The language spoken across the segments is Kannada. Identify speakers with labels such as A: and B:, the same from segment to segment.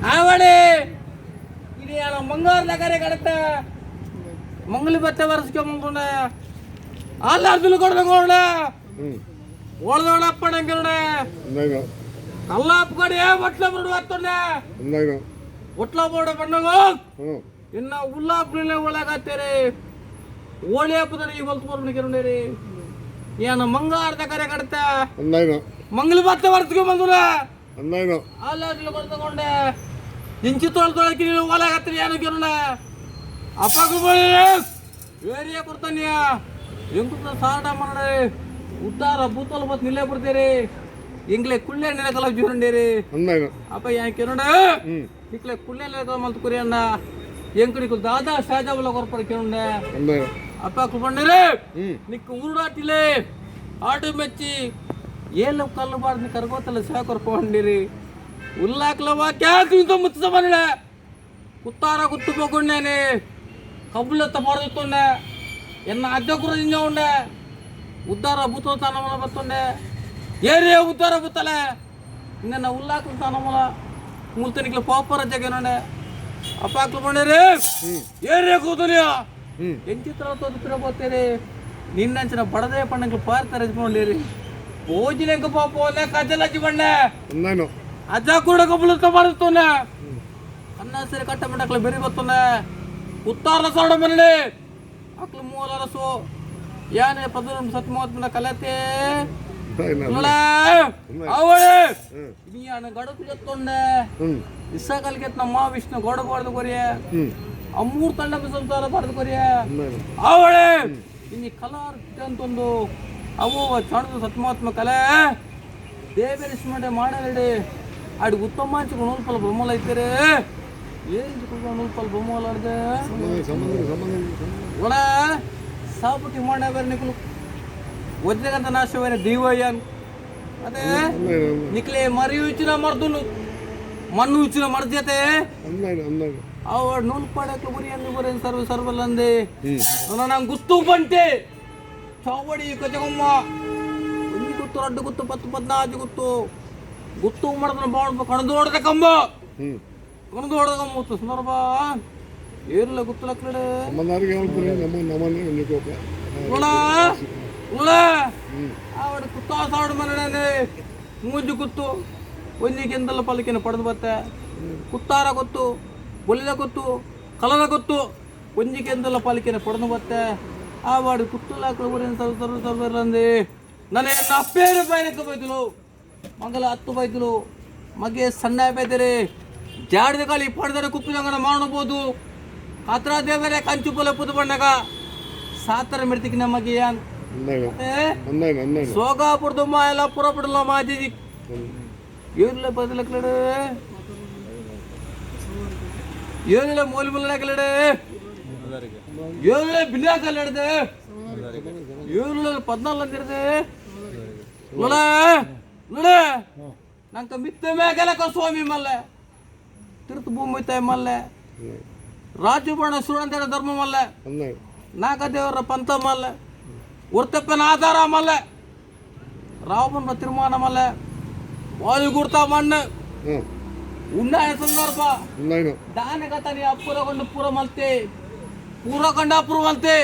A: आवड़े मंगार लगा कड़ता मंगल बच्चे वर्ष के मंगोंडे आल्लार्जुन कोडबेकोंडे ओळदोडप्पडंगे कल्लाप्पडे ಒಟ್ಲ ಬರುಡು ಅತ್ತನೆ ಒಟ್ಲ ಬೋಡ ಬಂಡಂಗೋ ಇನ್ನ ಉಲ್ಲಾಪುಲಿನ ಒಳಗಾತ್ತೆರೆ ಓಳಿ ಹಬ್ಬದಲ್ಲಿ ಇವತ್ತು ಬರ್ನಿಕೆರುಂಡೇರಿ ಏನ ಮಂಗಾರದ ಕರೆ ಕಡತ ಮಂಗಲ ಬತ್ತ ವರ್ಷಕ್ಕೆ ಬಂದುನ ಆಲ್ಲಾರ್जुन ಕೊಡ್ತಕೊಂಡೆ ಇಂಚಿ ತೊಳ್ದೊಳಕ್ಕೆ ನೀನು ಒಳಗಾತ್ರಿ ಏನು ಕೆರುಂಡ ಅಪ್ಪಗೂ ಬಳಿ ಏರಿಯಾ ಕೊಡ್ತಾನಿಯ ಎಂಕುತ ಸಾಡ ಮಾಡಡೆ ಉದ್ದಾರ ಬೂತಲ್ ಬತ್ ನಿಲ್ಲೇ ಬಿಡ್ತೀರಿ ಇಂಗ್ಲೆ ಕುಳ್ಳೆ ನೆಲಕಲ ಜೂರಂಡೇರಿ ಅಪ್ಪ ಯಾಕೆ ನೋಡ ಇಕ್ಲೆ ಕುಳ್ಳೆ ನೆಲಕಲ ಮಲ್ತ ಕುರಿಯಣ್ಣ ಎಂಕಡಿಕು ದಾದಾ ಶಾಜಾಬುಲ ಕೊರ್ಪರ ಕೇಳುಂಡೆ ಅಪ್ಪ ಕುಕೊಂಡರೆ ನಿಕ್ಕು ಊರುಡಾಟಿಲೆ ಆಟೋ ಮೆಚ್ಚಿ ಏಳು ಕಲ್ಲು ಬಾರ್ದು ಕರ್ಗೋತಲ್ಲ ಸಹ ಕೊರ್ಕೊಂಡಿರಿ ಉಲ್ಲಾಕ್ಲ ವಾಕ್ಯಾಕ ಮುಚ್ಚ ಬಂದೆ ಕುತ್ತಾರ ಕುತ್ತು పోకుండానే కబులత పడుతుండే ఎన్న అద్దకురజింజ ఉండే ఉద్దార బుతోతనమల బతుండే ఏరే ఉద్దార బుతలే నిన్న ఉల్లాకు తనమల ముల్తనికల పాపర జగనుండే అపాకులు పండేరే ఏరే కూతులియా ఎంచిత్రతో తిరబోతేరే నిన్నంచిన బడదే పండగలు పార్తారు ఎత్తుಕೊಂಡೇರಿ భోజనంక పాపోనే కజలచ్చి పండే ఉన్నాను ಅಜ್ಜ ಕೂಡ ಕಬುಲತ ಪಡುతుండే ಅನ್ನ ಸರಿ ಕಟ್ಟ ಮಟ್ಟಕ್ಲ ಬೆರಿ ಬರ್ತಂದೆ ಉತ್ತಾರ ಸೋಡ ಮನೆ ಅಕ್ಲ ಮೂಲರಸು ಯಾನೆ 17 17 ಕಲತೆ ಅವಳೆ ನೀನು ಗಡಕು ಜತ್ತೊಂಡೆ ಇಸ್ಸ ಕಲ್ಗೆತ್ ನಮ್ಮ ವಿಷ್ಣು ಗೋಡ ಬಾರ್ದು ಕೊರಿಯ ಅಮ್ಮೂರ್ ತಂಡ ಸಂಸಾರ ಬಾರ್ದು ಕೊರಿಯ ಅವಳೆ ಇನ್ನು ಕಲಾರ್ ಅಂತೊಂದು ಅವು ಚಣದು 17 ಕಲೆ ದೇವೇಶ್ವರ ಮಾಡಲಡಿ ಆಡಿ ಉತ್ತಮ ನೂಲ್ಪಲ ಬೊಮ್ಮಲ ಐತಾರೆ ಏನು ನೂಲ್ಪಲ ಬೊಮ್ಮಲ ಆಡ್ದೆ ಒಳ ಸಾಪುಟಿ ಮಾಡಬೇರೆ ನಿಕ್ಲು ಒಜ್ಜೆಗಂತ ನಾಶವೇನೆ ದೀವಯ್ಯನ್ ಅದೇ ನಿಕ್ಲೆ ಮರಿ ಇಚ್ಚಿನ ಮರ್ದುನು ಮಣ್ಣು ಇಚ್ಚಿನ ಮರ್ಜತೆ ಅವಳು ನೂಲ್ ಪಾಡಕ್ಕೆ ಬರಿ ಅನ್ನು ಬರೀ ಸರ್ವ ಸರ್ವಲ್ಲ ಅಂದೆ ನಂಗೆ ಗುತ್ತು ಬಂಟೆ ಚಾವಡಿ ಕಜಗಮ್ಮ ಒಂದು ಗುತ್ತು 2 ಗುತ್ತು 10 14 ಗುತ್ತು ಗುತ್ತು ಮಾಡಿದ್ರೆ ಬಾಳ ಕಣದು ಹೊಡೆದ ಕಂಬ ಕಣದು ಹೊಡೆದ ಕಂಬ ಸಂದರ್ಭ ಏರ್ಲ ಗುತ್ತಲ ಕಡೆ ಆವಡ ಕುತ್ತ ಸಾವಡ ಮನೆ ಮೂಜು ಗುತ್ತು ಒಂದಿಗೆಂದಲ್ಲ ಪಲಕಿನ ಪಡೆದು ಬತ್ತೆ ಕುತ್ತಾರ ಗೊತ್ತು ಒಲಿದ ಗೊತ್ತು ಕಲದ ಗೊತ್ತು ಒಂದಿಗೆಂದಲ್ಲ ಪಾಲಿಕೆನ ಪಡೆದು ಬತ್ತೆ ಆವಾಡು ಕುತ್ತಲ ಕಡೆ ಸರ್ವ ಸರ್ವರಂದೆ ನನಗೆ ಅಪ್ಪೇರು ಬೈನಕ್ಕೆ ಬೈದಲು ಮಂಗಲ 10 ಬೈದಲು ಮಗೆ ಸಣ್ಣ ಬೈದರೆ ಜಾಡಿದ ಕಾಲಿ ಪಡೆದರೆ ಕುಪ್ಪಿದಂಗನ ಮಾಡಬಹುದು ಕಾತ್ರ ದೇವರೇ ಕಂಚು ಪೊಲೆ ಪುದು ಬಣ್ಣಗ ಸಾತರ ಮಿಡ್ತಿಗೆ ನಮಗೆ ಯಾನ್ ಸೋಗಾಪುರದ ಮಾಯಲ ಪುರ ಪಡಲ ಮಾಜಿ ಏರ್ಲೆ ಬದಲಕ್ಲಡೆ ಏರ್ಲೆ ಮೋಲಿ ಮುಲ್ಲಕಲಡೆ ಏರ್ಲೆ ಬಿಲ್ಲಾಕಲಡೆ ಏರ್ಲೆ 14 ಅಂದಿರದೆ ನೋಡ ನೋಡ ನಂಗೆ ಮಿತ್ತ ಮೇಗಲಕ ಸ್ವಾಮಿ ಮಲ್ಲೆ ತೀರ್ಥ ಭೂಮಿ ತಾಯಿ ಮಲ್ಲೆ ರಾಜಬಣ ಸುರಂತರ ಧರ್ಮ ಮಲ್ಲೆ ನಾಗದೇವರ ಪಂಥ ಮಲ್ಲೆ ಉರ್ತಪ್ಪನ ಆಧಾರ ಮಲ್ಲೆ ರಾವಣ ತೀರ್ಮಾನ ಮಲ್ಲೆ ವಾಯು ಗುರ್ತ ಮಣ್ಣು ಉನ್ನಾಯ ಸಂದರ್ಭ ದಾನಗತನಿ ಅಪ್ಪುರಗೊಂಡು ಪೂರ ಮಲ್ತೆ ಪೂರ ಕಂಡ ಅಪ್ಪುರ ಮಲ್ತೆ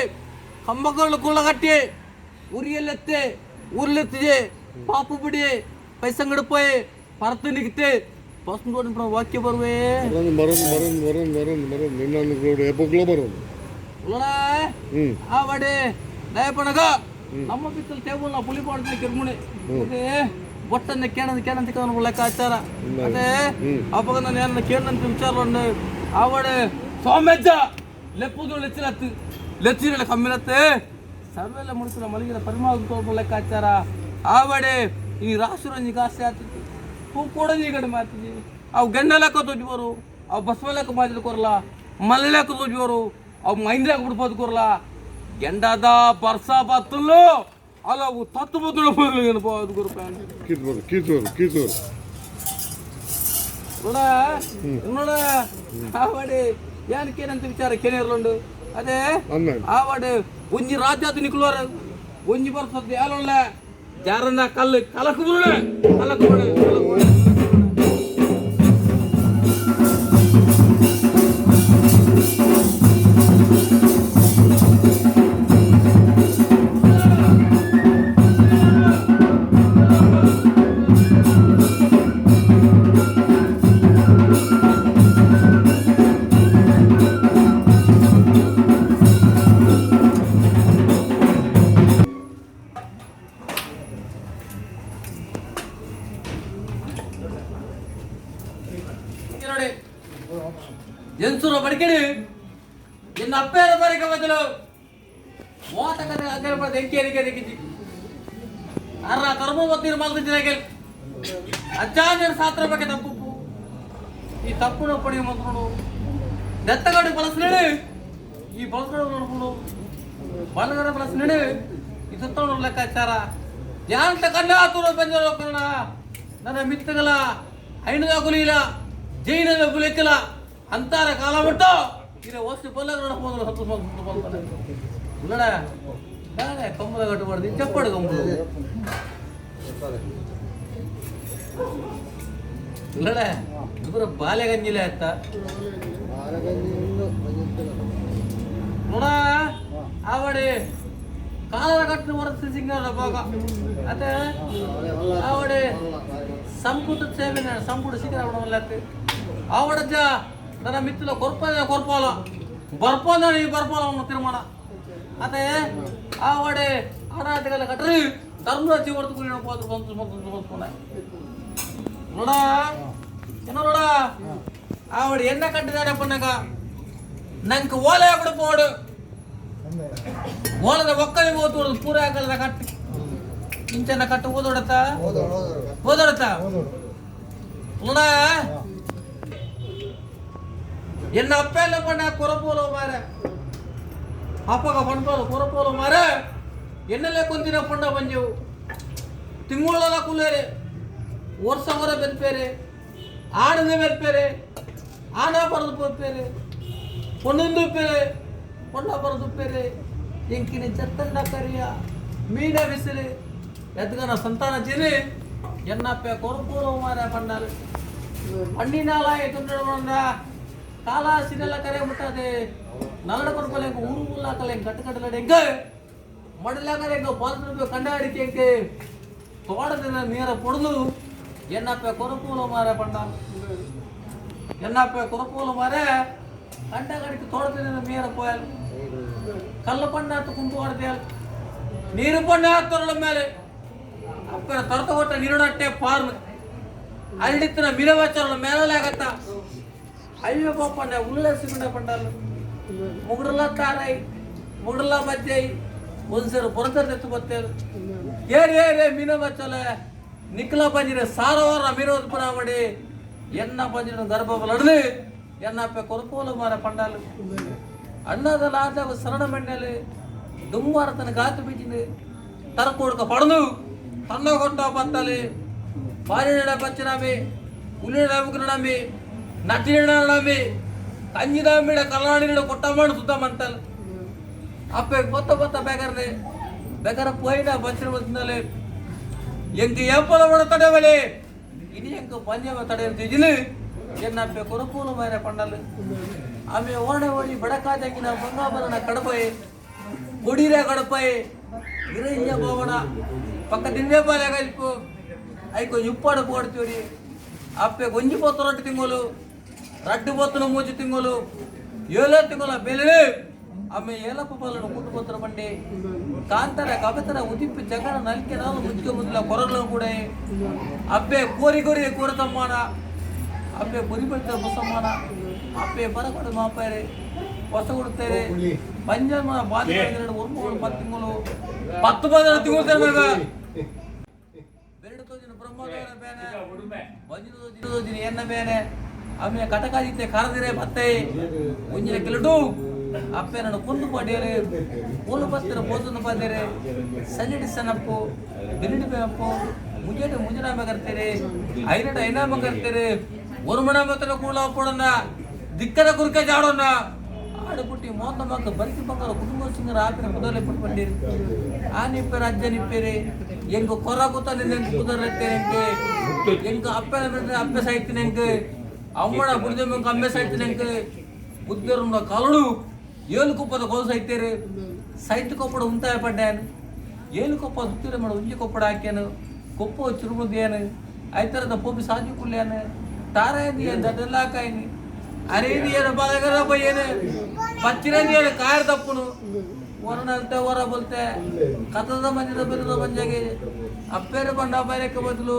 A: ಕಂಬಗಳು ಕುಳ್ಳಗಟ್ಟಿ ಉರಿಯಲ್ಲೆತ್ತೆ ಊರ್ಲೆತ್ತಿದೆ ಪಾಪು ಬಿಡಿ ಪೈಸಂಗಡಪೋಯ್ ಪರತು ನಿಗ್ತೆ ಫಸ್ಟ್ ನೋಡಿ ವಾಕ್ಯ ಬರುವೆ ಆವಡೆ ದಯಪಣಗ ನಮ್ಮ ಬಿತ್ತಲ್ ಟೇಬಲ್ ನಾ ಪುಲಿ ಪಾಡ್ಲಿ ಕಿರ್ಮುಣಿ ಒಟ್ಟನ್ನ ಕೇಳಂತ ಲೆಕ್ಕಾಚಾರ ಅದೇ ಅವಾಗ ನಾನು ಏನ ಕೇಳಂತ ವಿಚಾರ ಆವಡೆ ಸೌಮ್ಯಜ್ಜ ಲೆಪ್ಪುದು ಲೆಚ್ಚಿಲತ್ತು ಲೆಚ್ಚಿರಲ್ಲ ಕಮ್ಮಿಲತ್ತೆ ಸರ್ವೆಲ್ಲ ಮುಡಿಸಿದ ಮಲಗಿದ ಪರಿಮಾಣ ಲೆಕ್ಕಾಚಾರ ಆವಡೆ ಈ ರಾಸುರಂಜಿ ಗಾಸ್ತಿ ಆಗ್ತಿತ್ತು ಹೂ ಕೊಡೋದು ಕಡೆ ಮಾಡ್ತಿದ್ವಿ ಅವು ಗಂಡ ಲೆಕ್ಕ ತೋಜ್ಬರು ಅವು ಬಸವ ಲೆಕ್ಕ ಮಾಡಿದ್ ಕೊರಲ್ಲ ಮಲ್ಲೆ ಲೆಕ್ಕ ತೋಜ್ಬರು ಅವು ಮೈಂಡ್ ಲೆಕ್ಕ ಬಿಡ್ಬೋದು ಕೊರಲ್ಲ ಗೆಂಡದ ಬರ್ಸ ಬತ್ತಲು ಅಲ್ಲ ಅವು ತತ್ತು ಬದಲು ಏನಪ್ಪ ನೋಡ ನೋಡ ಆವಡೆ ಏನಕ್ಕೇನಂತ ವಿಚಾರ ಕೇಳಿರ್ಲುಂಡು ಅದೇ ಆವಡೆ ಒಂಜಿ ರಾಜ್ಯ ನಿಕ್ಲೋರ ಒಂಜಿ ಬರ್ತದ ಯಾರಲ್ಲ ಯಾರನ್ನ ಕಲ್ಲು ಕಲಕು ಜನ್ಸೂರ ಬಡಿಕೆಡಿ ಎನ್ನ ಅಪ್ಪೇರ ಬರಿಕೆ ಬದಲು ಮೋತಕದ ಅಗರ ಎಂಕೇರಿಗೆ ದಿಕ್ಕಿಸಿ ಅರ್ರ ಕರ್ಮ ಗೊತ್ತಿರ ಮಲ್ದಿದ್ರಾಗೆ ಅಜ್ಜಾಜರ ಸಾತ್ರ ಬಗ್ಗೆ ತಪ್ಪು ಈ ತಪ್ಪುನ ಪಡಿ ಮಕ್ಕಳು ನೆತ್ತಗಡೆ ಬಳಸ್ನೇಳಿ ಈ ಬಳಸ್ಗಳು ನೋಡ್ಕೊಂಡು ಬಲಗಡೆ ಬಳಸ್ನೇಳಿ ಈ ಸುತ್ತ ಲೆಕ್ಕಾಚಾರ ಯಾಂತ ಕನ್ಯಾತುರ ಪಂಜರ ನನ್ನ ಮಿತ್ತಗಲ ಐನದ ಗುಲಿಲ್ಲ ಜೈನದ ಗುಲಿಕ್ಕಿಲ್ಲ ಅಂತಾರ ಕಾಲ ಬಿಟ್ಟು ಇರೋ ವಸ್ತು ಬಲ್ಲಗಡೆ ಹೋದ್ರೆ ಹತ್ತು ಬರ್ತಾರೆ ಇಲ್ಲಡ ನಾನೇ ಕಂಬದ ಗಟ್ಟು ಮಾಡಿದ್ವಿ ಚಪ್ಪಡಿ ಕಂಬಳು ಇಲ್ಲಡ ಇಬ್ಬರ ಬಾಲ್ಯಗಂಜಿಲೆ ಆಯ್ತ ನೋಡ ಆವಡಿ ಕಾಲರ ಕಟ್ಟಿನ ಹೊರತು ಸಿಂಗಾರ ಭಾಗ ಅದೇ ಆವಡಿ ಸಂಪುಟ ಸೇವೆ ಸಂಪುಟ ಸಿಂಗಾರ ಆವಡಜ್ಜ ನನ್ನ ಮಿತ್ತಲ ಕೊರ್ಪಾಲ ಬರ್ಪಾಲ ಈ ಬರ್ಪಾಲ ತೀರ್ಮಾನ ಅದೇ ಆವಡೆ ಆರಾಟಗಳ ಕಟ್ರಿ ಧರ್ಮರಾಜಿ ಹೊರತು ಹೋದ್ರು ಬಂದು ನೋಡ ಏನೋ ನೋಡ ಆವಡೆ ಎಣ್ಣೆ ಕಟ್ಟಿದಾರೆ ಪನ್ನಗ ನಂಗೆ ಓಲೆ ಹಾಕ್ಬಿಡು ಪೋಡು ಓಲದ ಒಕ್ಕಲಿ ಓದು ಪೂರ ಹಾಕಲ್ದ ಕಟ್ಟಿ ಇಂಚನ ಕಟ್ಟು ಓದೋಡತ್ತ ನೋಡ ಎನ್ನ ಅಪ್ಪ ಎಲ್ಲ ಪಣ್ಣ ಕೊರಪೋಲು ಮಾರ ಅಪ್ಪಗ ಪಣ್ಪೋಲು ಕೊರಪೋಲು ಮಾರ ಎನ್ನಲ್ಲೇ ಕೊಂತಿನ ಪಂಡ ಬಂಜೆವು ತಿಂಗಳ ಕುಲ್ಲೇರೆ ವರ್ಷ ಹೊರ ಬೆಲ್ಪೇರೆ ಆಡದ ಬೆಲ್ಪೇರೆ ಆನ ಬರದು ಪೋಪೇರೆ ಪೊನ್ನೊಂದು ಪೇರೆ ಪೊಂಡ ಬರದು ಪೇರೆ ಎಂಕಿನ ಚತ್ತಂಡ ಕರಿಯ ಮೀನ ಬಿಸಿಲು ಎದ್ಗನ ಸಂತಾನ ತಿನಿ ಎನ್ನಪ್ಪ ಕೊರಪೋಲು ಮಾರ ಪಂಡಾಲು ಮಣ್ಣಿನಾಲ ಎದುಂಡ ಕಾಲ ಸಿನೆಲ್ಲ ಕರೆ ಮುಟ್ಟದೆ ನಲ್ಲಡ ಕೊರಪಲೆ ಊರು ಮುಲ್ಲಾಕಲ್ಲ ಕಟ್ಟಕಟ್ಟಲಡೆ ಹೆಂಗ ಮಡಲಾಕರೆ ಹೆಂಗ ಬಾಲ್ದು ಕಂಡಾಡಿಕೆ ಹೆಂಗೆ ತೋಟದಿಂದ ನೀರ ಪೊಡಲು ಎನ್ನಪ್ಪ ಕೊರಪೋಲು ಮಾರ ಪಂಡ ಎನ್ನಪ್ಪ ಕೊರಪೋಲು ಮಾರ ಕಂಡ ಕಡಿಕೆ ತೋಟದಿಂದ ನೀರ ಪೋಯಲ್ ಕಲ್ಲು ಪಂಡ ಹತ್ತು ಕುಂಟು ಹೊಡೆದೇಲ್ ನೀರು ಪಂಡ ಹತ್ತೊರಳ ಮೇಲೆ ಅಪ್ಪನ ತರತ ಕೊಟ್ಟ ನೀರುಡಟ್ಟೆ ಪಾರ್ನ್ ಅಲ್ಲಿತ್ತಿನ ಮಿರವಚ್ಚರ ಮೇಲೆ ಆಗತ್ತ ಅಯ್ಯೋ ಪಾಪಂಡ ಉಳ್ಳ ಸಿಗುಂಡ ಪಂಡಾಲು ಮುಗುಡಲ್ಲ ತಾರಾಯಿ ಮುಗುಡಲ್ಲ ಮಜ್ಜಾಯಿ ಒಂದ್ಸರಿ ಪೊರತರ ಎತ್ತು ಬತ್ತೇರು ಏ ಮೀನ ಬಚ್ಚಲ ನಿಕ್ಲ ಬಂಜಿರ ಸಾರವಾರ ಮೀನೋದ್ ಪುರ ಮಾಡಿ ಎನ್ನ ಬಂಜಿರ ಗರ್ಭ ಬಲಡ್ದು ಎನ್ನಪ್ಪ ಕೊರಪೋಲು ಮಾರ ಪಂಡಾಲು ಅಣ್ಣದಲ್ಲ ಆದಾಗ ಸರಣ ಮೆಣ್ಣಲು ದುಂಬಾರ ತನ್ನ ಗಾತು ಬೀಜಿಂದು ತರಕೋಡ್ಕ ಪಡದು ತನ್ನ ಕೊಟ್ಟ ಬತ್ತಲಿ ಬಾರಿನ ಬಚ್ಚಿನಾಮಿ ಹುಲಿನ ಮುಗಿನಾಮಿ ನಟಿನಾಮಿ ಕಂಜಿನಾಮಿಡ ಕಲ್ಲಾಣಿನ ಕೊಟ್ಟ ಮಾಡಿ ಸುತ್ತ ಮಂತಲ್ ಅಪ್ಪ ಬತ್ತ ಬೇಗರ್ನೆ ಬೇಗರ ಪೋಯಿನ ಬಚ್ಚಿನ ಬಂದಲೆ ಎಂಕ ಎಪ್ಪಲ ಬಡ ತಡೆವಲೆ ಇನಿ ಎಂಕ ಪಂಜಮ ತಡೆಯುತ್ತಿದ್ದೀನಿ ಎನ್ನಪ್ಪ ಕೊರಪೋಲು ಮಾರ ಪಂಡಲು ಆಮೆ ಓಡಿ ಬಡಕಾದಂಗಿನ ಬಂಗಾಬರನ ಕಡಪೈ ಕೊಡಿರೆ ಕಡಪೈ ಇರಯ್ಯ ಭವನ ಪಕ್ಕ ತಿಂದೆ ಬಾಲೆ ಕಲ್ಪು ಐಕೊ ಇಪ್ಪಾಡು ಪೋಡ್ತೀವಿ ಅಪ್ಪೆ ಗೊಂಜಿ ಪೊತ್ತು ರೊಟ್ಟಿ ತಿಂಗಳು ರಡ್ಡು ಪೊತ್ತನ ಮೂಜಿ ತಿಂಗಳು 7 ತಿಂಗಳ ಬೆಲೆ ಆಮೆ ಏಲಪ್ಪ ಪಾಲನ ಕುಟ್ಟು ಪತ್ರ ಬಂಡಿ ಕಾಂತರ ಕಬತರ ಉದಿಪ್ಪಿ ಜಗನ ನಲ್ಕೆ ನಾವು ಮುಚ್ಚ ಮುದ್ಲ ಕೊರಗಳು ಕೂಡ ಅಪ್ಪೆ ಕೋರಿ ಕೂರತಮ್ಮನ ಅಪ್ಪೆ ಬುರಿ ಬಡ್ತ ಮುಸಮ್ಮನ ಅಪ್ಪೆ ಬರಕೊಡು ಮಾಪಾರೆ ಹೊಸ ಕೊಡುತ್ತಾರೆ ಪಂಜಮ ಬಾಧೆ 10 ತಿಂಗಳು 10 ತಿಂಗಳು ಬೆರಡು ತೋಜಿನ ಬ್ರಹ್ಮದೇವರ ಬೇನೆ ಬಂಜಿನ ಎನ್ನ ಬೇನೆ ಆಮೇಲೆ ಕಟಕಾದಿತ್ತೆ ಕರದಿರೆ ಮತ್ತೆ ಒಂಜಿನ ಕೆಲಟು ಅಪ್ಪೆ ನಾನು ಕೊಂದು ಪಡೆಯರೆ ಪೋಲು ಬಸ್ತರ ಬೋಸನ್ನು ಪಾದೇರೆ ಸನ್ನಿಡಿ ಸನಪ್ಪು ಬಿರಿಡಿ ಬೇಪು ಮುಜೇಟು ಮುಜರಾಮ ಕರ್ತಾರೆ ಐನಟ ಐನಾಮ ಕರ್ತಾರೆ ಒರ್ಮಣ ಮತನ ಕೂಳ ಪೋಡನ್ನ ದಿಕ್ಕದ ಕುರ್ಕೆ ಜಾಡೋಣ ಆಡುಪುಟ್ಟಿ ಮೋತ ಮಕ್ಕ ಬರಿಕೆ ಬಂಗಾರ ಕುಟುಂಬ ಸಿಂಗರ ಆಪಿನ ಕುದಲೆ ಪಟ್ಕೊಂಡಿರಿ ಆ ನಿಪ್ಪೆ ರಾಜ್ಯ ನಿಪ್ಪೇರಿ ಎಂಗ ಕೊರ ಕೂತಲ್ಲಿ ನೆಂಗೆ ಕುದರತ್ತೇನೆ ಎಂಗ ಅಪ್ಪೆ ಸಾಯ್ತೀನಿ ಎಂಗೆ ಅಮ್ಮಡ ಬುಡಿದ ಮಂಕ ಅಮ್ಮೆ ಸಾಯ್ತೀನಿ ಎಂಗೆ ಬುದ್ಧಿರುಂಡ ಕಲಡು 7 ಕೊಪ್ಪದ ಕೋಲು ಸಾಯ್ತೇರಿ ಸೈಟ್ ಕೊಪ್ಪಡ ಉಂತಾಯ ಪಡ್ಡ್ಯಾನು 7 ಕೊಪ್ಪ ಸುತ್ತಿರ ಮಾಡ ಉಂಜಿ ಕೊಪ್ಪಡ ಹಾಕ್ಯಾನು ಕೊಪ್ಪ ಚುರುಮುದೇನು ಆಯ್ತರದ ಪೋಪಿ ಸಾಜಿ ಕುಲ್ಯಾನು ತಾರಾಯಂದಿ ಅದೆಲ್ಲ ಕಾಯಿನಿ ಅರೇದಿ ಏನು ಬಾಗರ ಬಯ್ಯೇನು ಪಚ್ಚಿರಂದಿ ಏನು ಕಾಯರ್ ತಪ್ಪುನು ಹೊರನಲ್ತೆ ಹೊರ ಬಲ್ತೆ ಕಥದ ಮಂಜದ ಬಿರದ ಮಂಜಾಗೆ ಅಪ್ಪೇರ ಪಂಡ ಬೈರಕ್ಕೆ ಬದಲು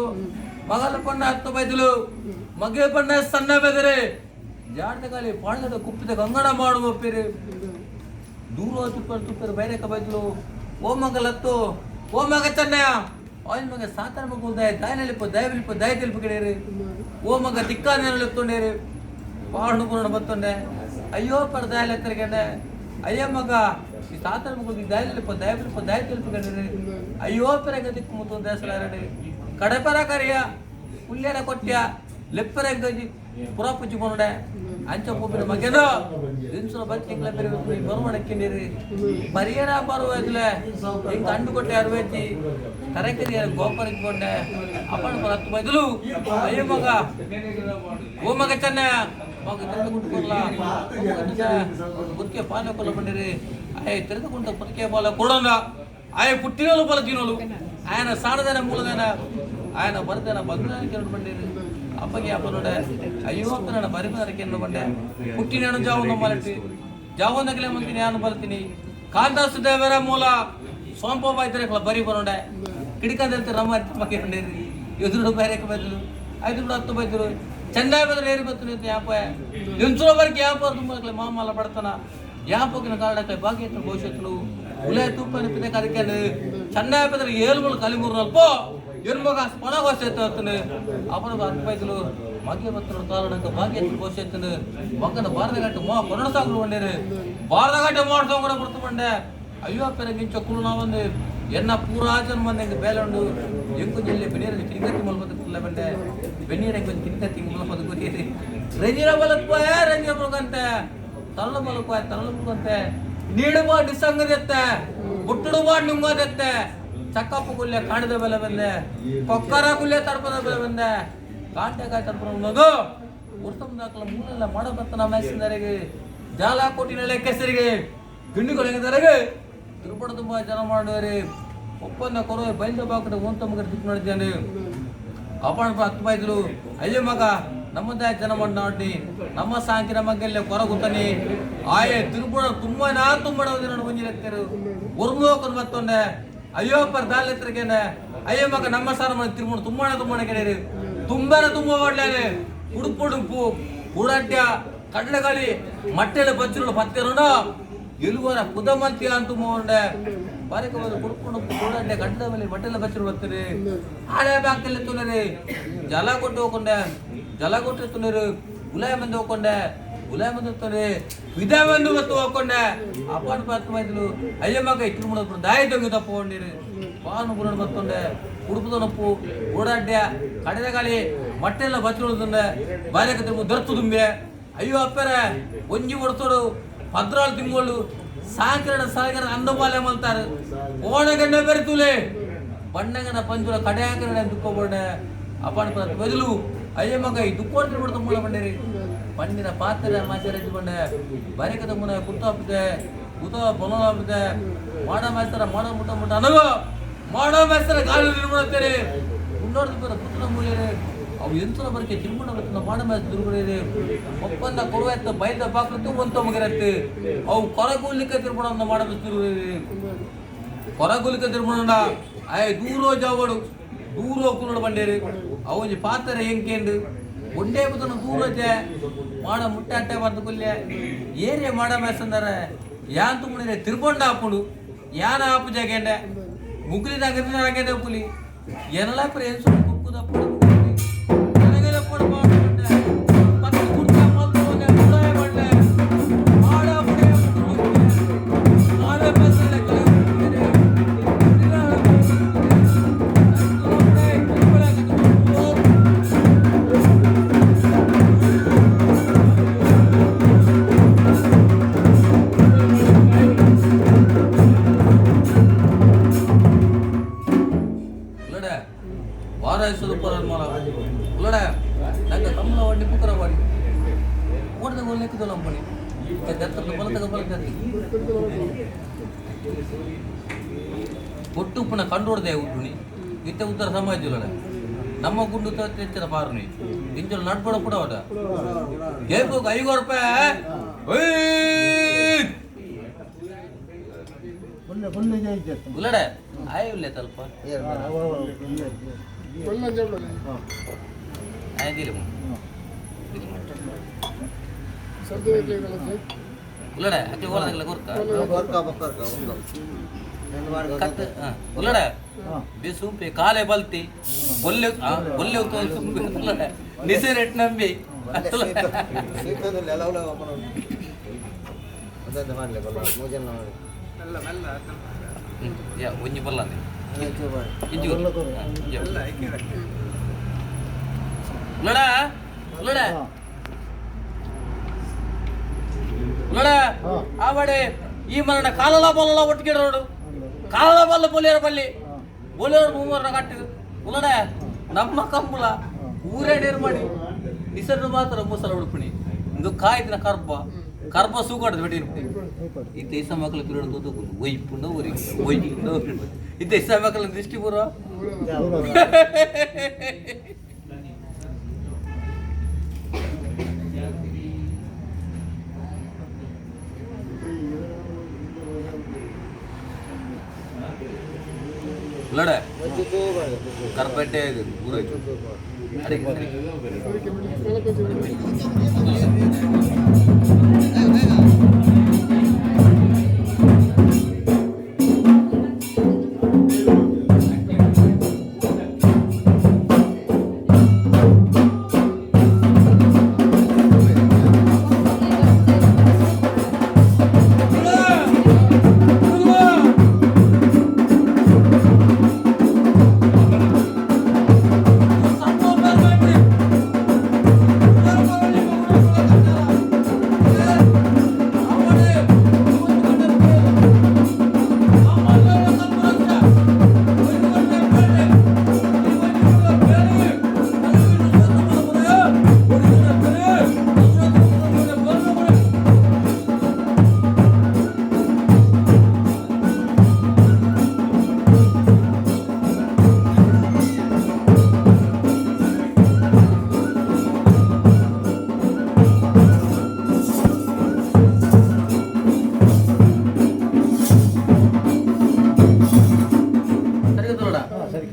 A: ಮಗಲ ಪಂಡ ಹತ್ತು ಬೈದಲು ಮಗೆ ಪಂಡ ಸಣ್ಣ ಬೆದರೆ ಜಾಡದಗಾಲಿ ಪಾಳ್ಯದ ಕುಪ್ಪಿದ ಗಂಗಣ ಮಾಡುವ ಪೇರೆ ದೂರ ತುಪ್ಪರು ಬೈರಕ್ಕೆ ಬದಲು ಓ ಮಗಲತ್ತು ಓ ಮಗ ಚೆನ್ನಯ್ಯ ಆಯ್ನ ಮಗ ಸಾತರ ಮಗ ದಾಯನಲ್ಲಿಪ್ಪ ದಯವಿಲ್ಪ ದಯ ತಿಲ್ಪ ಗಿಡೇರಿ ಓ ಮಗ ದಿಕ್ಕಾನೇನಲ್ಲಿತ್ತೊಂಡೇರಿ ಪಾಡು ಪೂರ್ಣ ಬತ್ತೊಂಡೆ ಅಯ್ಯೋ ಪರದಾಯಲೆ ಎತ್ತರಗಂಡೆ ಅಯ್ಯ ಮಗ ಈ ತಾತನ ಮಗಳು ದಯ ತಿಳಿಸ್ಕೊಂಡ್ರಿ ಅಯ್ಯೋ ಪೆರಗ ದಿಕ್ಕು ಮುತ್ತು ದೇಸಲಾರಡಿ ಕಡೆಪರ ಕರಿಯ ಉಲ್ಲೇನ ಕೊಟ್ಟ್ಯ ಲೆಪ್ಪರ ಗಜಿ ಪುರ ಪುಚ್ಚಿಕೊಂಡೆ ಅಂಚ ಒಬ್ಬರ ಮಗನೋ ದಿನ್ಸುಲ ಬಚ್ಚಿಂಗ್ಲ ಬೆರೆ ಬರುವಣಕ್ಕೆ ನೀರಿ ಪರಿಯರ ಬರುವಾಗಲೇ ಹಿಂಗೆ ಅಂಡು ಕೊಟ್ಟೆ ಅರ್ವೇಚಿ ಕರೆಕರಿಯ ಗೋಪರಿಕೊಂಡೆ ಅಪ್ಪನ ಹತ್ತು ಬದಲು ಅಯ್ಯ ಮಗ ಓ ಮಗ ಚೆನ್ನ ಮಗ ತೆರೆದುಕೊಂಡ್ಕೊಲ್ಲ ಬುಕ್ಕೆ ಪಾನ ಕೊಲ್ಲ ಬಂದಿರಿ ಅಯ್ಯ ತೆರೆದುಕೊಂಡ ಬದುಕೆ ಬಾಲ ಕೊಡೋಣ ಆಯ ಪುಟ್ಟಿನೋಳು ಬಲ ತಿನ್ನೋಳು ఆయన సాడదైన మూలదైన ఆయన బరిదైన బంధుడానికి ఎన్నుబండేది అప్పకి అప్ప నోడే అయ్యో అప్ప ನನ್ನ ಬರಿಬದಕ್ಕೆ ಎನ್ನುಬಂಡೆ ಹುಟ್ಟಿ ನಾನು ಜಾವನ ಮಲಟಿ ಜಾವನಗಲೆ ಮುಂದೆ ನಾನು ಬರ್ತೀನಿ ಕಾಂತಾಸು ದೇವರ ಮೂಲ ಸೋಂಪ ಬಾಯ್ತರೆ ಬರಿ ಬರೋಡೆ ಕಿಡಿಕಂದಂತೆ ರಮ್ಮ ಮಕ್ಕೆ ಬಂಡೇರಿ ಎದುರು ಬೇರೆಕ್ಕೆ ಬದಲು 5 ಕೂಡ 10 ಬೈದ್ರು ಚೆಂದಾಯ ಬದಲು ಏರಿ ಬತ್ತು ಅಂತ ಯಾಪ ಎಂಚುರ ಬರ್ಕೆ ಯಾಪ ತುಂಬಾ ಮಾಮಲ್ಲ ಪಡ್ತಾನ ಯಾಪಕಿನ ಕಾರಣಕ್ಕೆ ಭಾಗ್ಯತ್ರ ಭವಿಷ್ಯತ್ತು ಉಲೆ ತುಪ್ಪ ನಿಂಪಿದೆ ಅದಕ್ಕೆ ಚೆಂದಾಯ ಬದಲು ಏಳುಗಳು ಕಲಿಮೂರ್ನಲ್ಪ ಎನ್ಮಗ ಸ್ಪಣಗೋಸೆತ್ತನೆ ಅಪ್ಪನ ಅನ್ಪೈತಲು ಮಗ್ಗೆ ಬತ್ತನ ಕಾರಣಕ್ಕೆ ಭಾಗ್ಯತ್ರ ಭವಿಷ್ಯತ್ತು ಮಗನ ಭಾರತಗಟ್ಟ ಕೊರಡಸಾಗಲು ಬಂಡೇರಿ ಭಾರತಗಟ್ಟ ಮಾಡ್ಸೋ ಕೂಡ ಬರ್ತು ಬಂಡೆ ಅಯ್ಯೋ ಪೆರಗಿಂಚ ಕುಳು ನಾವೊಂದು ಎನ್ನ ಪೂರಾಜನ್ ಮಂದಿ ಬೇಲಂಡು ಎಂಕು ಜಿಲ್ಲೆ ಬೆನೀರಲ್ಲಿ ಕಿರಿಕತ್ತಿ ಮಲ್ಪದಕ್ಕಿಲ್ಲ ಬಂಡೆ ಬೆನೀರ ಕಿರಿಕತ್ತಿ ಮಲ್ಪದ ಗೊತ್ತೀರಿ ರಂಜಿರ ಮಲಕ್ಕೋಯ ರಂಜಿರ ಮಲ್ಕಂತೆ ತರಳು ಮಲಕ್ಕೋಯ ತರಳು ಮಲ್ಕಂತೆ ನೀಡುವ ನಿಸಂಗದೆತ್ತೆ ಬುಟ್ಟುಡು ಬಾಡ್ ನಿಂಗೋದೆತ್ತೆ ಚಕ್ಕಪ್ಪ ಗುಲ್ಲೆ ಕಾಣದ ಬೆಲೆ ಬಂದೆ ಕೊಕ್ಕರ ಗುಲ್ಲೆ ತರ್ಪದ ಬೆಲೆ ಬಂದೆ ಕಾಂಟೆಕಾಯಿ ತರ್ಪದ ಮಗು ಉತ್ತಮ ದಾಖಲ ಮೂಲೆಲ್ಲ ಮಾಡೋ ಬರ್ತನ ಮೈಸೂರಿಗೆ ಜಾಲ ಕೊಟ್ಟಿನ ಕೆಸರಿಗೆ ಗಿಂಡಿಗಳು ಹೆಂಗಿದಾರಿಗೆ ತಿರುಪಡ ತುಂಬಾ ಜನ ಮಾಡುವರಿ ಒಪ್ಪಂದ ಕೊರೋ ಬೈಂದ ಬಾಕಟ ಓಂತ ಮಗ ದಿಕ್ಕು ನೋಡಿದ್ದೇನೆ ಅಪ್ಪಣ 10 ಬೈದ್ರು ಅಯ್ಯ ಮಗ ನಮ್ಮದೇ ಜನ ಮಾಡಿ ನಾಟಿ ನಮ್ಮ ಸಾಂಕಿನ ಮಗ್ಗಲ್ಲೇ ಕೊರಗುತ್ತಾನೆ ಆಯೆ ತಿರುಪಡ ತುಂಬಡ ನಾನು ಬಂದಿರತ್ತರು ಉರ್ಮೋಕನ್ ಮತ್ತೊಂಡೆ ಅಯ್ಯೋ ಪರ್ ದಾಲ್ ಎತ್ತರಗೇನೆ ಅಯ್ಯ ಮಗ ನಮ್ಮ ಸಾರ ಮಾಡಿ ತಿರುಪಡ ತುಂಬಾಣ ಕೆಡೇರಿ ತುಂಬ ಮಾಡ್ಲೇನೆ ಉಡುಪುಡುಪು ಉಡಡ್ಡ ಕಡ್ಲೆಗಾಳಿ ಮಟ್ಟೆಲೆ ಬಚ್ಚರು ಪತ್ತೆರೋಣ ಎಲುವರ ಕುದಮಂತಿ ಅಂತ ಮೋಂಡೆ ಬಾರಿಕ ಬಂದು ಕುಡ್ಕೊಂಡು ಕೂಡಂಡೆ ಗಂಡ ಮೇಲೆ ಬಟ್ಟೆಲ್ಲ ಬಚ್ಚರು ಬರ್ತೀರಿ ಹಳೆ ಬ್ಯಾಂಕಲ್ಲಿ ತುನರಿ ಜಲ ಕೊಟ್ಟು ಹೋಗ್ಕೊಂಡೆ ಜಲ ಕೊಟ್ಟರೆ ತುನರಿ ಗುಲಾಯ ಮಂದಿ ಹೋಗ್ಕೊಂಡೆ ಗುಲಾಯ ಮಂದಿ ಹೋಗ್ತಾರೆ ವಿಧಾ ಮಂದಿ ಬತ್ತು ಹೋಗ್ಕೊಂಡೆ ಅಪ್ಪನ 10 ಬೈದ್ರು ಅಯ್ಯ ಮಗ ಇಟ್ಟು ಮಾಡೋದು ದಾಯಿ ತೊಂಗಿ ತಪ್ಪಿಕೊಂಡಿರಿ ಪಾನು ಬುರಣ ಬತ್ತೊಂಡೆ ಉಡುಪುದ ನಪ್ಪು ಓಡಾಡ್ಯ ಕಡೆದ ಗಾಳಿ ಮಟ್ಟೆಲ್ಲ ಬಚ್ಚರುಳ್ದಂಡೆ ಬಾರಿಕ ತಿರುಗು ದರ್ತು ತುಂಬೆ ಅಯ್ಯೋ ಅಪ್ಪರೆ ಒಂಜಿ ಹೊಡ್ತೋಡು 14 ತಿಂಗಳು ಸಾಕಿರಣ ಅಂದಮಾಲೆ ಮಲ್ತಾರೆ ಓಣಗಂಡ ಬೆರೆತುಲೆ ಬಣ್ಣಗನ ಪಂಜುರ ಕಡೆ ಹಾಕಿರಣ ದುಕ್ಕೋಬೋಡೆ ಅಪ್ಪನ ಬದಲು ಅಯ್ಯ ಮಗ ಈ ದುಕ್ಕೋಡ್ತಿರ್ ಬಿಡ್ತ ಮೂಲ ಬಂಡೇರಿ ಮಣ್ಣಿನ ಪಾತ್ರೆ ಮಾಚರಜ್ಜಿ ಬಂಡೆ ಬರಿಕದ ಮುನ ಕುತ್ತಾಪಿದೆ ಕುತ ಬೊನಲಾಪಿದೆ ಮಾಡ ಮೇಸ್ತರ ಮಾಡ ಮುಟ್ಟ ನನಗೋ ಮಾಡೋ ಮೇಸ್ತರ ಗಾಳಿ ನಿರ್ಮಾಡ್ತಾರೆ ಉನ್ನೋಡ್ದು ಪುತ್ತನ ಮೂಲೆ ಅವು ಎಂತನ ಬರಕೆ ತಿರುಮಣ ಬರ್ತನ ಮಾಡ ಮೇಸ್ ದುರ್ಗುಡಿದೆ ಒಪ್ಪಂದ ಕೊಡುವತ್ತ ಬೈದ ಬಾಕತ್ತು ಒಂತ ಮಗರತ್ತೆ ಅವು ಕೊರಗುಲಿಕ್ಕೆ ತಿರುಮಣ ಮಾಡ ಮೇಸ್ ದುರ್ಗುಡಿದೆ ಕೊರಗುಲಿಕ್ಕೆ ತಿರುಮಣ ಆಯ್ ದೂರೋ ಜಾವಡು ದೂರೋ ಕುನ್ನಡ ಬಂಡೇರಿ ಅವೊಂಜಿ ಪಾತ್ರೆ ಹೆಂಕೆಂಡು ಒಂದೇ ಬುತ್ತನ ದೂರಜೆ ಮಾಡ ಮುಟ್ಟಾಟೆ ಬರ್ದು ಕುಲ್ಲೆ ಏರಿಯ ಮಾಡ ಮೇಸ್ ಅಂದರೆ ಯಾನ್ ತುಮ್ಮನೆ ತಿರ್ಕೊಂಡ ಹಾಪುಡು ಯಾನ ಹಾಪು ಜಾಗೆಂಡೆ ಮುಗ್ಲಿದಾಗ ಹಾಗೆದೆ ಪುಲಿ ಏನಲ್ಲ ಪ್ರೇನ್ಸು ಕುಕ್ಕುದಪ್ಪು ಒಟ್ಟುಪ್ಪನ ಕಂಡೋಡ್ದೆ ಉಂಟುನಿ ಇತ್ತ ಉತ್ತರ ಸಮಾಜ ನಮ್ಮ ಗುಂಡು ತೆಚ್ಚರ ಪಾರುನಿ ಇಂಚಲು ನಡ್ಪಡ ಕೂಡ ಅವಡ ಕೇಳ್ಕೋ 5 ರೂಪಾಯಿ ಉಲ್ಲಡೆ ಆಯ್ ಉಲ್ಲೆ ತಲ್ಪ ಆಯ್ದಿರಿ ಉಲ್ಲಡೆ ಅಕ್ಕಿ ಹೋಲದಲ್ಲ ಗೊರ್ಕ ಉಲ್ಲಡೆ ಬಿಸುಂಪಿ ಕಾಲೆ ಬಲ್ತಿ ಒಲ್ಲೆ ನಿಸೆರೆಟ್ ನಂಬಿ ಯಾ ಒಂಜಿ ಬರ್ಲಾನೆ ಇಂಜು ಲಡ ಲಡ ಲಡ ಆವಡೆ ಈ ಮರಣ ಕಾಲಲ ಬಲ್ಲ ಒಟ್ಟಿಗೆ ನೋಡು ಕಾಲಲ ಬಲ್ಲ ಬೋಲಿಯರ ಬಲ್ಲಿ ಬೋಲಿಯರ ಮೂವರ ಕಟ್ಟಿದು ಉಲಡ ನಮ್ಮ ಕಂಬಳ ಊರೇ ಡೇರ್ ಮಾಡಿ ನಿಸರ್ಗ ಮಾತ್ರ ಮುಸಲ ಉಡುಪಣಿ ಇಂದು ಕಾಯ್ದಿನ ಕರ್ಬ ಸೂಕಾಡದ ಬಿಟ್ಟಿನ ಇದ್ದ ಇಸ ಮಕ್ಕಳ ಪಿರಿಯಡ್ ಒಯ್ಪುಂಡ ಊರಿಗೆ ಒಯ್ಪುಂಡ ಇದ್ದ ಇಸ ಮಕ್ಕಳ ದೃಷ್ಟಿ ಪೂರ್ವ ಲಡ ಕರ್ಪೆಟ್ಟೆ ಊರು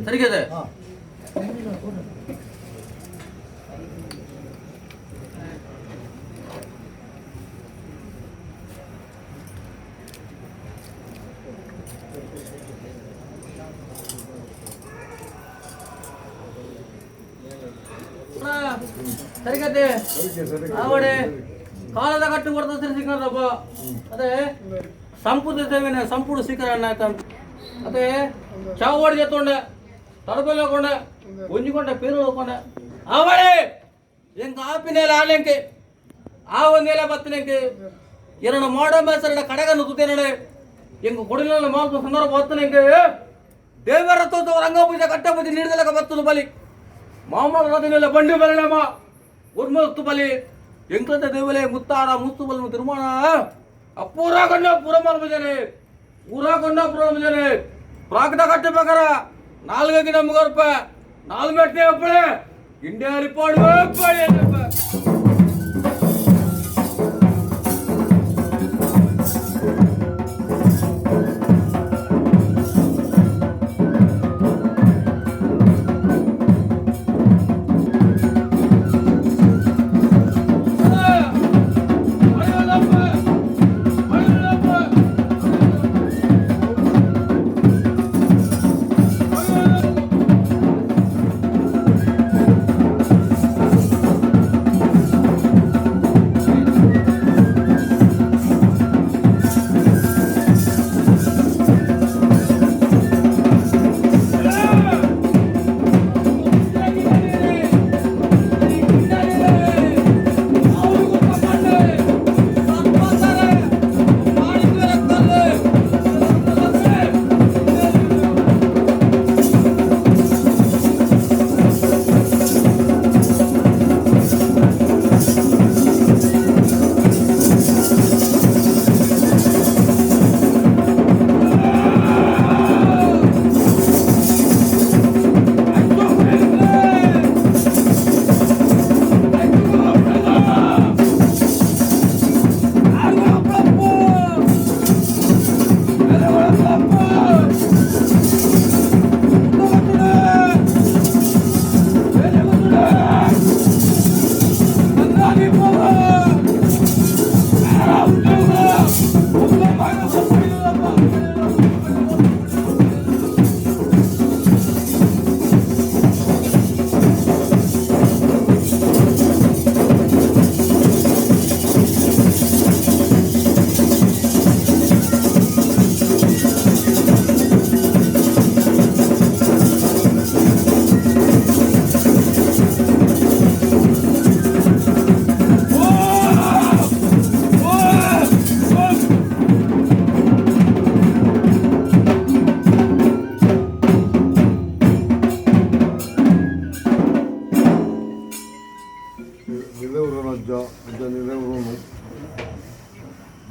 A: ಸರಿಗಿದೆ ಸರಿಗತ್ತೆ ಅವಡೆ ಕಾಲದ ಕಟ್ಟು ಬರ್ತದೆ ಸಿಕ್ಕರಪ್ಪ ಅದೇ ಸಂಪುಟ ಸೇವೆನೆ ಸಂಪುಟ ಸಿಕ್ಕರಣ್ಣ ಅದೇ ಚಾವಡಿ ಎತ್ತೊಂಡೆ ತಡಬೆಲ್ಲ ಕೊಂಡೆ ಒಂಜಿಕೊಂಡೆ ಪೇರು ಹೋಕೊಂಡೆ ಅವಳೆ ಎಂಗ ಆಪಿನೆಲ್ಲ ಆಲೆಂಕೆ ಆ ಒಂದೇಲ ಬತ್ತನೆಂಕೆ ಎರಡು ಮಾಡೋ ಸರ ಕಡೆಗನ್ನು ತುತ್ತೇನೆ ಎಂಗ ಕೊಡಿಲ ಮಾಲ್ಪ ಸಂದರ್ಭ ಬತ್ತನೆಂಕೆ ದೇವರ ತೋತ ರಂಗಪೂಜೆ ಕಟ್ಟಪೂಜೆ ನೀಡಿದಲಕ ಬತ್ತದು ಬಲಿ ಮಾಮೂಲು ರಥನೆಲ್ಲ ಬಂಡಿ ಬರಲಮ್ಮ ಉರ್ಮತ್ತು ಬಲಿ ಎಂಕಂತ ದೇವಲೆ ಮುತ್ತಾಡ ಮುತ್ತು ಬಲ್ ತಿರುಮಾಣ ಅಪ್ಪೂರಾಗೊಂಡ ಪುರ ಮಾಡ್ಬಿದ್ದಾನೆ ಊರಾಗೊಂಡ ಪುರ ಮಾಡ್ಬಿದ್ದಾನೆ ಪ್ರಾಕಟ ಕಟ್ಟಬೇಕಾರ 4 ದಿನ ಮುಗರ್ಪ 4 ಮೆಟ್ಟೆ ಒಪ್ಪಳೆ ಇಂಡಿಯಾ ರಿಪೋರ್ಟ್ ಒಪ್ಪಳೆ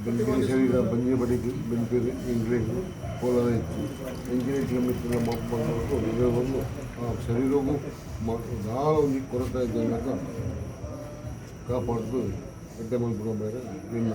B: ಬೆಂಕಿನ ಶರೀರ ಬಂಜೆ ಬಡಿಗೆ ಬೆಂಕಿರಿ ಇಂಗ್ರೇಜು ಕೋಲಾರ ಇತ್ತು ಎಂಜಿನೇಟ್ಲ ಮಿತ್ರ ಮಂಗಳೂರು ಆ ಶರೀರವು ಭಾಳ ಒಂದು ಕೊರತೆ ಜನಕ ಕಾಪಾಡ್ದು ಗಡ್ಡೆ ಮಲ್ಪಡ ಬೇರೆ ಇಲ್ಲ